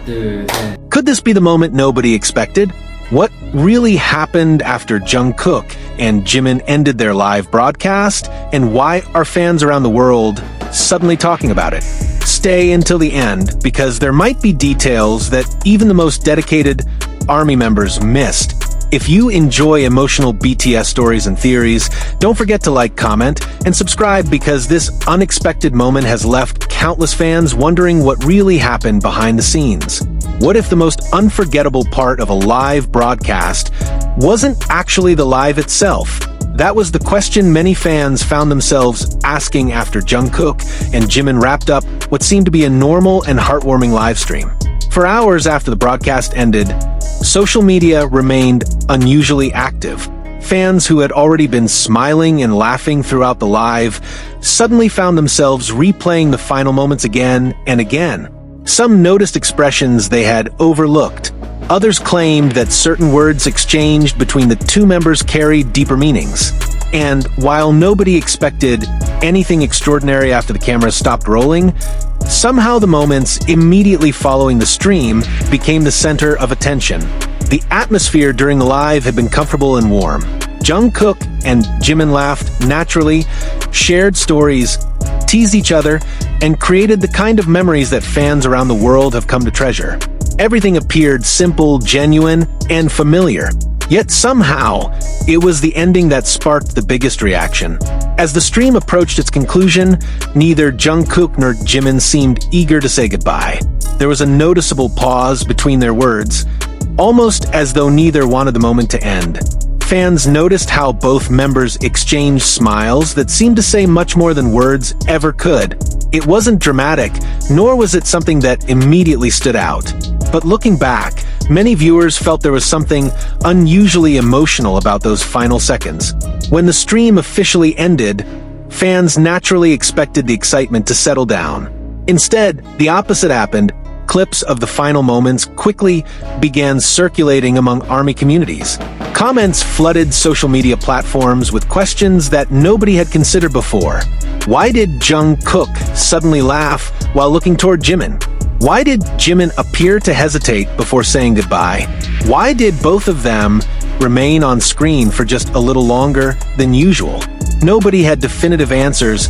둘, 셋. Could this be the moment nobody expected? What really happened after Jungkook and Jimin ended their live broadcast, and why are fans around the world suddenly talking about it? Stay until the end, because there might be details that even the most dedicated ARMY members missed. If you enjoy emotional BTS stories and theories, don't forget to like, comment, and subscribe, because this unexpected moment has left countless fans wondering what really happened behind the scenes. What if the most unforgettable part of a live broadcast wasn't actually the live itself? That was the question many fans found themselves asking after Jungkook and Jimin wrapped up what seemed to be a normal and heartwarming live stream. For hours after the broadcast ended, social media remained unusually active. Fans who had already been smiling and laughing throughout the live suddenly found themselves replaying the final moments again and again. Some noticed expressions they had overlooked. Others claimed that certain words exchanged between the two members carried deeper meanings. And while nobody expected anything extraordinary after the cameras stopped rolling, somehow the moments immediately following the stream became the center of attention. The atmosphere during the live had been comfortable and warm. Jungkook and Jimin laughed naturally, shared stories, teased each other, and created the kind of memories that fans around the world have come to treasure. Everything appeared simple, genuine, and familiar. Yet somehow, it was the ending that sparked the biggest reaction. As the stream approached its conclusion, neither Jungkook nor Jimin seemed eager to say goodbye. There was a noticeable pause between their words, almost as though neither wanted the moment to end. Fans noticed how both members exchanged smiles that seemed to say much more than words ever could. It wasn't dramatic, nor was it something that immediately stood out. But looking back, many viewers felt there was something unusually emotional about those final seconds. When the stream officially ended, fans naturally expected the excitement to settle down. Instead, the opposite happened. Clips of the final moments quickly began circulating among ARMY communities. Comments flooded social media platforms with questions that nobody had considered before. Why did Jungkook suddenly laugh while looking toward Jimin? Why did Jimin appear to hesitate before saying goodbye? Why did both of them remain on screen for just a little longer than usual? Nobody had definitive answers,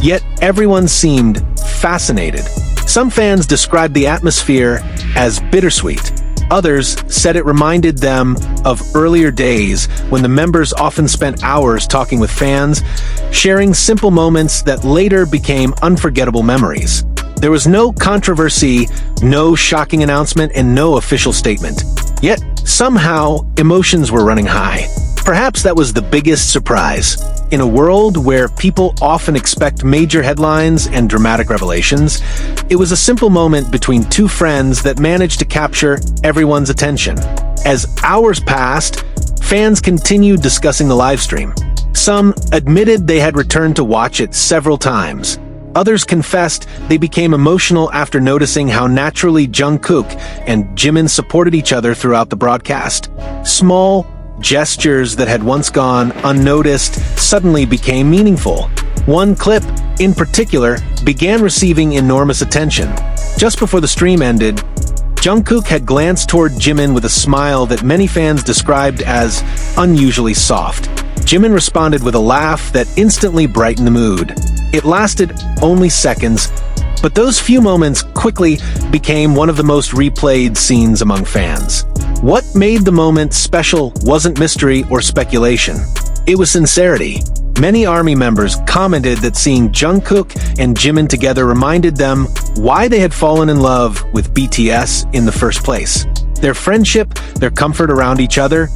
yet everyone seemed fascinated. Some fans described the atmosphere as bittersweet. Others said it reminded them of earlier days when the members often spent hours talking with fans, sharing simple moments that later became unforgettable memories. There was no controversy, no shocking announcement, and no official statement. Yet, somehow, emotions were running high. Perhaps that was the biggest surprise. In a world where people often expect major headlines and dramatic revelations, it was a simple moment between two friends that managed to capture everyone's attention. As hours passed, fans continued discussing the live stream. Some admitted they had returned to watch it several times. Others confessed they became emotional after noticing how naturally Jungkook and Jimin supported each other throughout the broadcast. Small gestures that had once gone unnoticed suddenly became meaningful. One clip, in particular, began receiving enormous attention. Just before the stream ended, Jungkook had glanced toward Jimin with a smile that many fans described as unusually soft. Jimin responded with a laugh that instantly brightened the mood. It lasted only seconds, but those few moments quickly became one of the most replayed scenes among fans. What made the moment special wasn't mystery or speculation. It was sincerity. Many ARMY members commented that seeing Jungkook and Jimin together reminded them why they had fallen in love with BTS in the first place. Their friendship, their comfort around each other,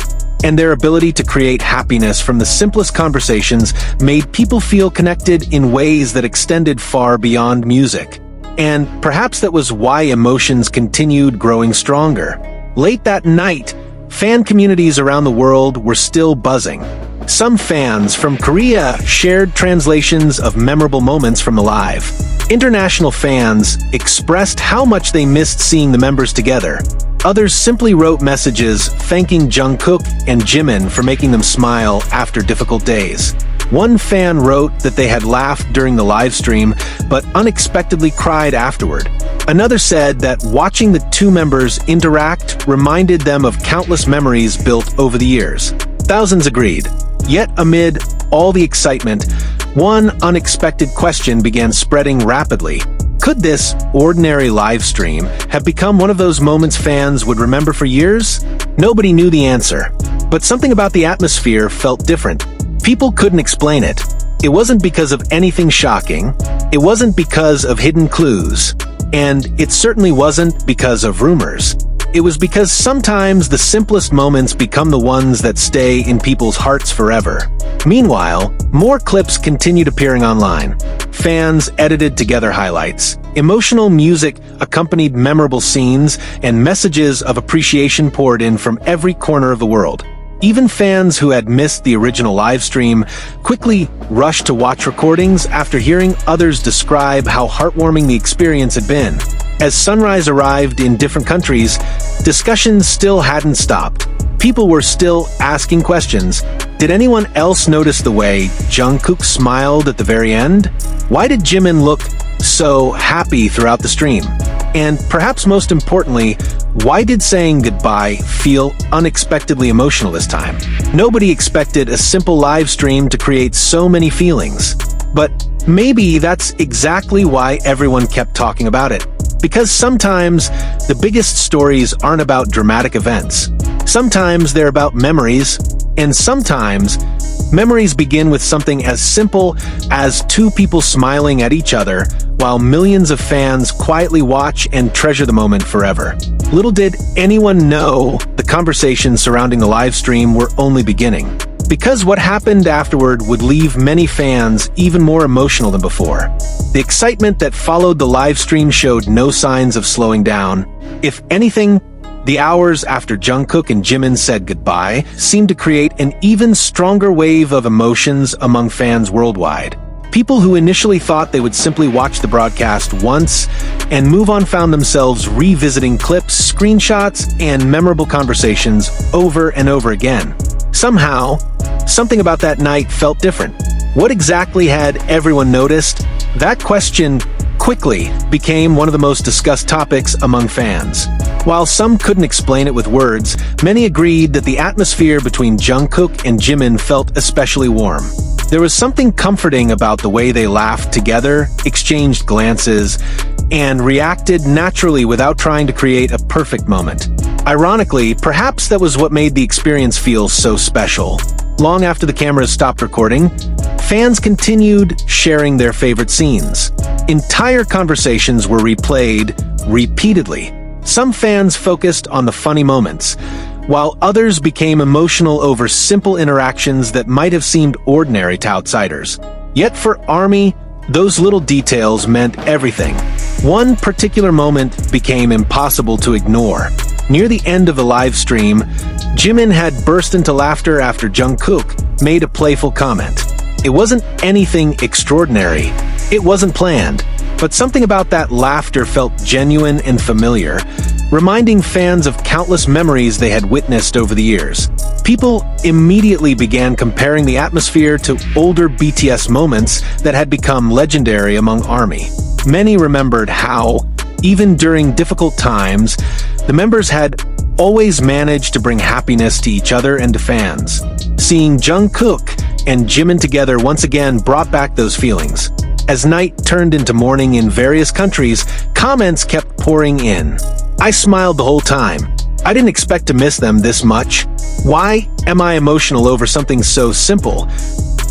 and their ability to create happiness from the simplest conversations made people feel connected in ways that extended far beyond music. And perhaps that was why emotions continued growing stronger. Late that night, fan communities around the world were still buzzing. Some fans from Korea shared translations of memorable moments from the live. International fans expressed how much they missed seeing the members together. Others simply wrote messages thanking Jungkook and Jimin for making them smile after difficult days. One fan wrote that they had laughed during the live stream, but unexpectedly cried afterward. Another said that watching the two members interact reminded them of countless memories built over the years. Thousands agreed. Yet amid all the excitement, one unexpected question began spreading rapidly. Could this ordinary live stream have become one of those moments fans would remember for years? Nobody knew the answer, but something about the atmosphere felt different. People couldn't explain it. It wasn't because of anything shocking, it wasn't because of hidden clues, and it certainly wasn't because of rumors. It was because sometimes the simplest moments become the ones that stay in people's hearts forever. Meanwhile, more clips continued appearing online. Fans edited together highlights. Emotional music accompanied memorable scenes, and messages of appreciation poured in from every corner of the world. Even fans who had missed the original live stream quickly rushed to watch recordings after hearing others describe how heartwarming the experience had been. As sunrise arrived in different countries, discussions still hadn't stopped. People were still asking questions. Did anyone else notice the way Jungkook smiled at the very end? Why did Jimin look so happy throughout the stream? And perhaps most importantly, why did saying goodbye feel unexpectedly emotional this time? Nobody expected a simple live stream to create so many feelings. But maybe that's exactly why everyone kept talking about it. Because sometimes the biggest stories aren't about dramatic events. Sometimes they're about memories, and sometimes memories begin with something as simple as two people smiling at each other while millions of fans quietly watch and treasure the moment forever. Little did anyone know the conversations surrounding the live stream were only beginning. Because what happened afterward would leave many fans even more emotional than before. The excitement that followed the live stream showed no signs of slowing down. If anything, the hours after Jungkook and Jimin said goodbye seemed to create an even stronger wave of emotions among fans worldwide. People who initially thought they would simply watch the broadcast once and move on found themselves revisiting clips, screenshots, and memorable conversations over and over again. Somehow, something about that night felt different. What exactly had everyone noticed? That question quickly became one of the most discussed topics among fans. While some couldn't explain it with words, many agreed that the atmosphere between Jungkook and Jimin felt especially warm. There was something comforting about the way they laughed together, exchanged glances, and reacted naturally without trying to create a perfect moment. Ironically, perhaps that was what made the experience feel so special. Long after the cameras stopped recording, fans continued sharing their favorite scenes. Entire conversations were replayed repeatedly. Some fans focused on the funny moments, while others became emotional over simple interactions that might have seemed ordinary to outsiders. Yet for ARMY, those little details meant everything. One particular moment became impossible to ignore. Near the end of the live stream, Jimin had burst into laughter after Jungkook made a playful comment. It wasn't anything extraordinary. It wasn't planned. But something about that laughter felt genuine and familiar, reminding fans of countless memories they had witnessed over the years. People immediately began comparing the atmosphere to older BTS moments that had become legendary among ARMY. Many remembered how, even during difficult times, the members had always managed to bring happiness to each other and to fans. Seeing Jungkook and Jimin together once again brought back those feelings. As night turned into morning in various countries, comments kept pouring in. I smiled the whole time. I didn't expect to miss them this much. Why am I emotional over something so simple?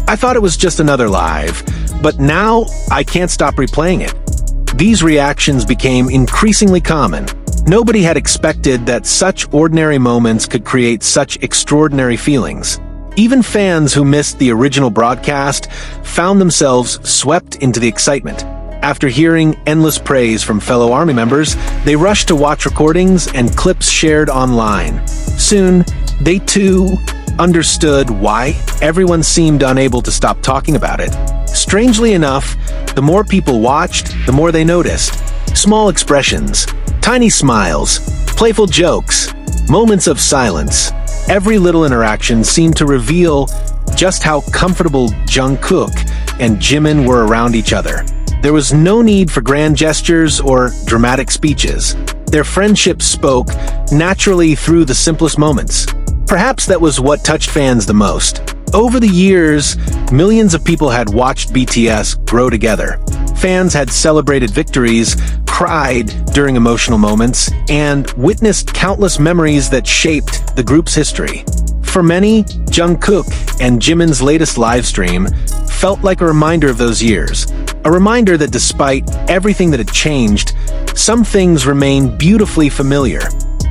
I thought it was just another live, but now I can't stop replaying it. These reactions became increasingly common. Nobody had expected that such ordinary moments could create such extraordinary feelings. Even fans who missed the original broadcast found themselves swept into the excitement. After hearing endless praise from fellow ARMY members, they rushed to watch recordings and clips shared online. Soon, they too understood why everyone seemed unable to stop talking about it. Strangely enough, the more people watched, the more they noticed. Small expressions, tiny smiles, playful jokes, moments of silence. every little interaction seemed to reveal just how comfortable Jungkook and Jimin were around each other. There was no need for grand gestures or dramatic speeches. Their friendship spoke naturally through the simplest moments. Perhaps that was what touched fans the most. Over the years, millions of people had watched BTS grow together. Fans had celebrated victories, cried during emotional moments, and witnessed countless memories that shaped the group's history. For many, Jungkook and Jimin's latest livestream felt like a reminder of those years. A reminder that despite everything that had changed, some things remained beautifully familiar.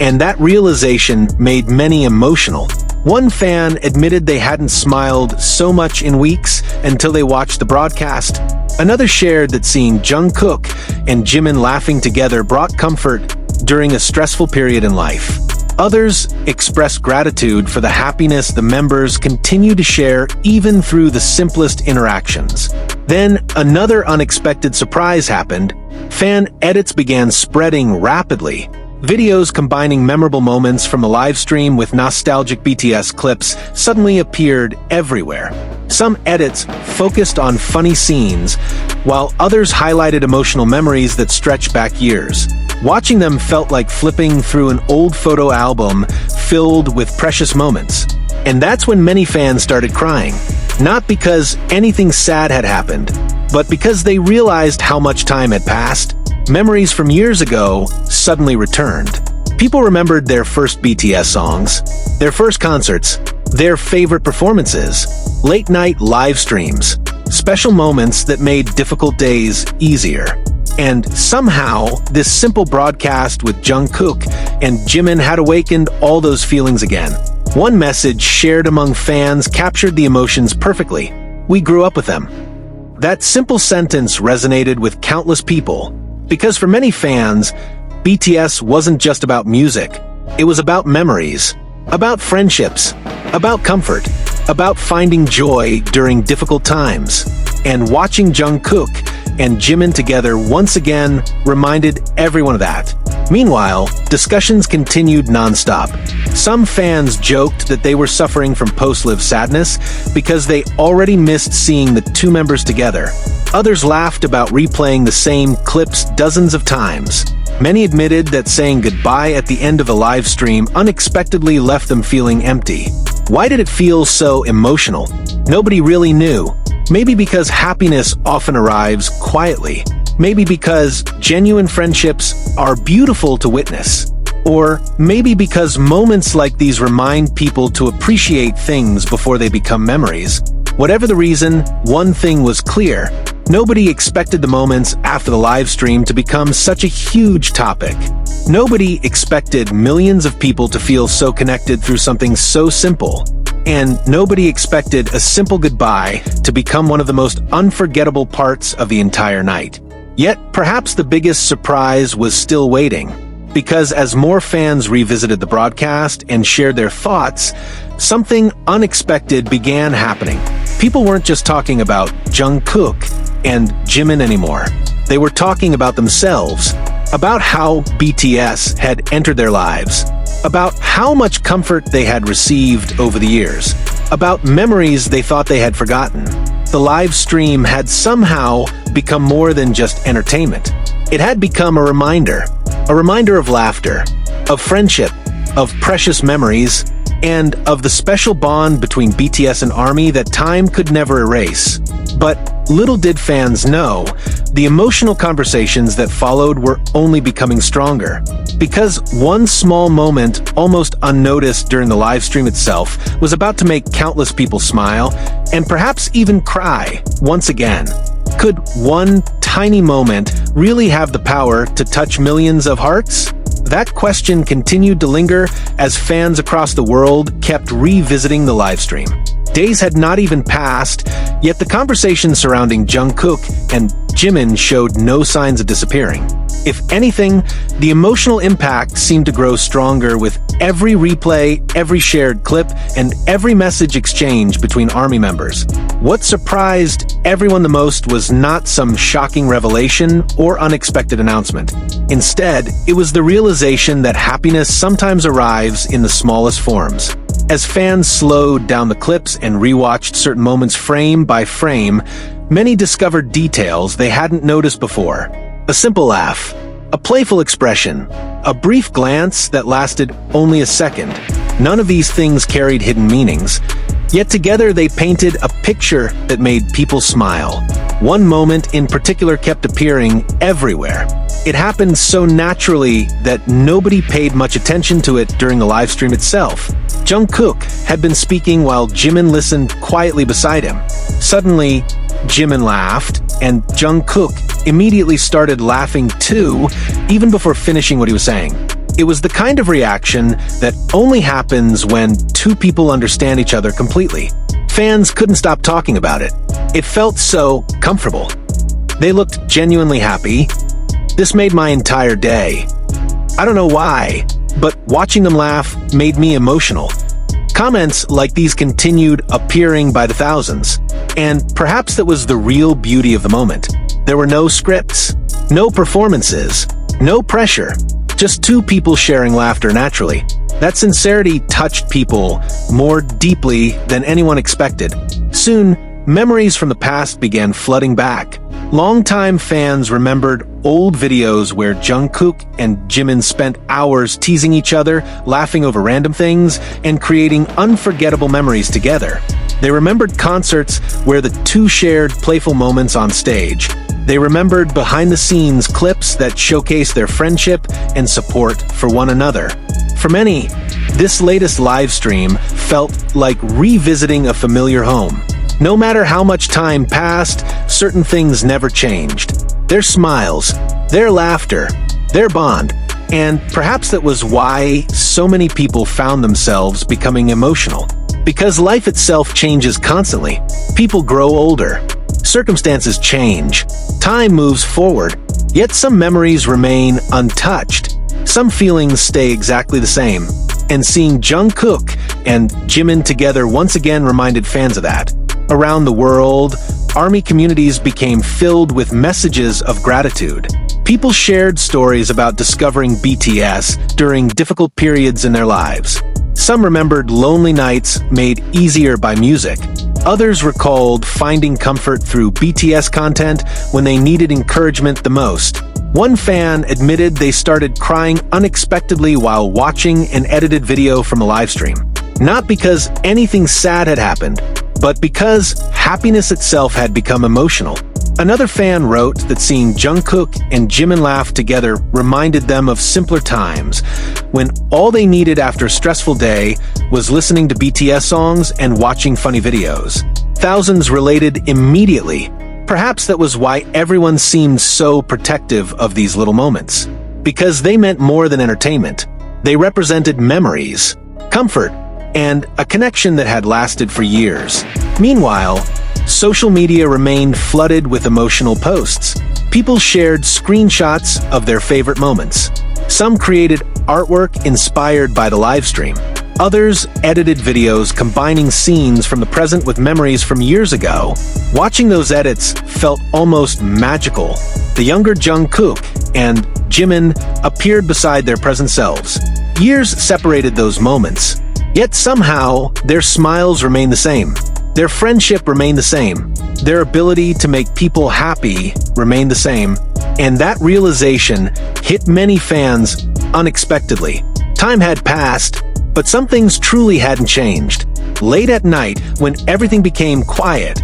And that realization made many emotional. One fan admitted they hadn't smiled so much in weeks until they watched the broadcast. Another shared that seeing Jungkook and Jimin laughing together brought comfort during a stressful period in life. Others expressed gratitude for the happiness the members continue to share even through the simplest interactions. Then, another unexpected surprise happened. Fan edits began spreading rapidly. Videos combining memorable moments from the live stream with nostalgic BTS clips suddenly appeared everywhere. Some edits focused on funny scenes, while others highlighted emotional memories that stretch back years. Watching them felt like flipping through an old photo album filled with precious moments. And that's when many fans started crying. Not because anything sad had happened, but because they realized how much time had passed. Memories from years ago suddenly returned. People remembered their first BTS songs, their first concerts, their favorite performances, late-night live streams, special moments that made difficult days easier. And somehow, this simple broadcast with Jungkook and Jimin had awakened all those feelings again. One message shared among fans captured the emotions perfectly. We grew up with them. That simple sentence resonated with countless people, because for many fans, BTS wasn't just about music. It was about memories, about friendships, about comfort, about finding joy during difficult times. And watching Jungkook and Jimin together once again reminded everyone of that. Meanwhile, discussions continued non-stop. Some fans joked that they were suffering from post-live sadness because they already missed seeing the two members together. Others laughed about replaying the same clips dozens of times. Many admitted that saying goodbye at the end of the live stream unexpectedly left them feeling empty. Why did it feel so emotional? Nobody really knew. Maybe because happiness often arrives quietly. Maybe because genuine friendships are beautiful to witness. Or maybe because moments like these remind people to appreciate things before they become memories. Whatever the reason, one thing was clear. Nobody expected the moments after the live stream to become such a huge topic. Nobody expected millions of people to feel so connected through something so simple. And nobody expected a simple goodbye to become one of the most unforgettable parts of the entire night. Yet, perhaps the biggest surprise was still waiting. Because as more fans revisited the broadcast and shared their thoughts, something unexpected began happening. People weren't just talking about Jungkook and Jimin anymore. They were talking about themselves, about how BTS had entered their lives, about how much comfort they had received over the years, about memories they thought they had forgotten. The live stream had somehow become more than just entertainment. It had become a reminder of laughter, of friendship, of precious memories, and of the special bond between BTS and ARMY that time could never erase. But little did fans know, the emotional conversations that followed were only becoming stronger. Because one small moment, almost unnoticed during the live stream itself, was about to make countless people smile, and perhaps even cry, once again. Could one tiny moment really have the power to touch millions of hearts? That question continued to linger as fans across the world kept revisiting the livestream. Days had not even passed, yet the conversation surrounding Jungkook and Jimin showed no signs of disappearing. If anything, the emotional impact seemed to grow stronger with every replay, every shared clip, and every message exchange between ARMY members. What surprised everyone the most was not some shocking revelation or unexpected announcement. Instead, it was the realization that happiness sometimes arrives in the smallest forms. As fans slowed down the clips and rewatched certain moments frame by frame, many discovered details they hadn't noticed before. A simple laugh, a playful expression, a brief glance that lasted only a second. None of these things carried hidden meanings, yet together they painted a picture that made people smile. One moment in particular kept appearing everywhere. It happened so naturally that nobody paid much attention to it during the live stream itself. Jungkook had been speaking while Jimin listened quietly beside him. Suddenly, Jimin laughed, and Jungkook immediately started laughing too, even before finishing what he was saying. It was the kind of reaction that only happens when two people understand each other completely. Fans couldn't stop talking about it. It felt so comfortable. They looked genuinely happy. This made my entire day. I don't know why, but watching them laugh made me emotional. Comments like these continued appearing by the thousands, and perhaps that was the real beauty of the moment. There were no scripts, no performances, no pressure, just two people sharing laughter naturally. That sincerity touched people more deeply than anyone expected. Soon, memories from the past began flooding back. Longtime fans remembered old videos where Jungkook and Jimin spent hours teasing each other, laughing over random things, and creating unforgettable memories together. They remembered concerts where the two shared playful moments on stage. They remembered behind-the-scenes clips that showcased their friendship and support for one another. For many, this latest live stream felt like revisiting a familiar home. No matter how much time passed, certain things never changed. Their smiles, their laughter, their bond, and perhaps that was why so many people found themselves becoming emotional. Because life itself changes constantly. People grow older. Circumstances change. Time moves forward. Yet some memories remain untouched. Some feelings stay exactly the same. And seeing Jungkook and Jimin together once again reminded fans of that. Around the world, ARMY communities became filled with messages of gratitude. People shared stories about discovering BTS during difficult periods in their lives. Some remembered lonely nights made easier by music. Others recalled finding comfort through BTS content when they needed encouragement the most. One fan admitted they started crying unexpectedly while watching an edited video from a livestream. Not because anything sad had happened, but because happiness itself had become emotional. Another fan wrote that seeing Jungkook and Jimin laugh together reminded them of simpler times, when all they needed after a stressful day was listening to BTS songs and watching funny videos. Thousands related immediately. Perhaps that was why everyone seemed so protective of these little moments. Because they meant more than entertainment. They represented memories, comfort, and a connection that had lasted for years. Meanwhile, social media remained flooded with emotional posts. People shared screenshots of their favorite moments. Some created artwork inspired by the livestream. Others edited videos combining scenes from the present with memories from years ago. Watching those edits felt almost magical. The younger Jungkook and Jimin appeared beside their present selves. Years separated those moments. Yet somehow, their smiles remain the same. Their friendship remained the same. Their ability to make people happy remained the same. And that realization hit many fans unexpectedly. Time had passed, but some things truly hadn't changed. Late at night, when everything became quiet,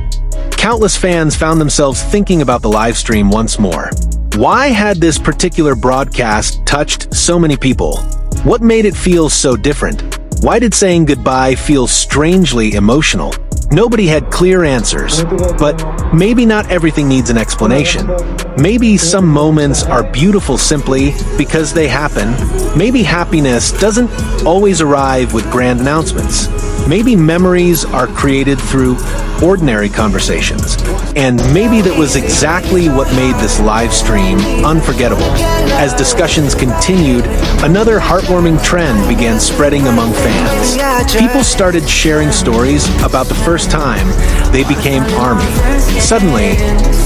countless fans found themselves thinking about the live stream once more. Why had this particular broadcast touched so many people? What made it feel so different? Why did saying goodbye feel strangely emotional? Nobody had clear answers, but maybe not everything needs an explanation. Maybe some moments are beautiful simply because they happen. Maybe happiness doesn't always arrive with grand announcements. Maybe memories are created through ordinary conversations. And maybe that was exactly what made this live stream unforgettable. As discussions continued, another heartwarming trend began spreading among fans. People started sharing stories about the first time they became ARMY. Suddenly,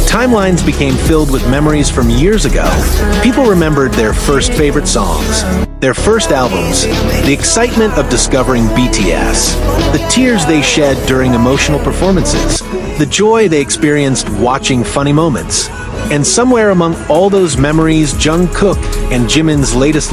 timelines became filled with memories from years ago. People remembered their first favorite songs, Their first albums, the excitement of discovering BTS, the tears they shed during emotional performances, the joy they experienced watching funny moments. And somewhere among all those memories, Jungkook and Jimin's latest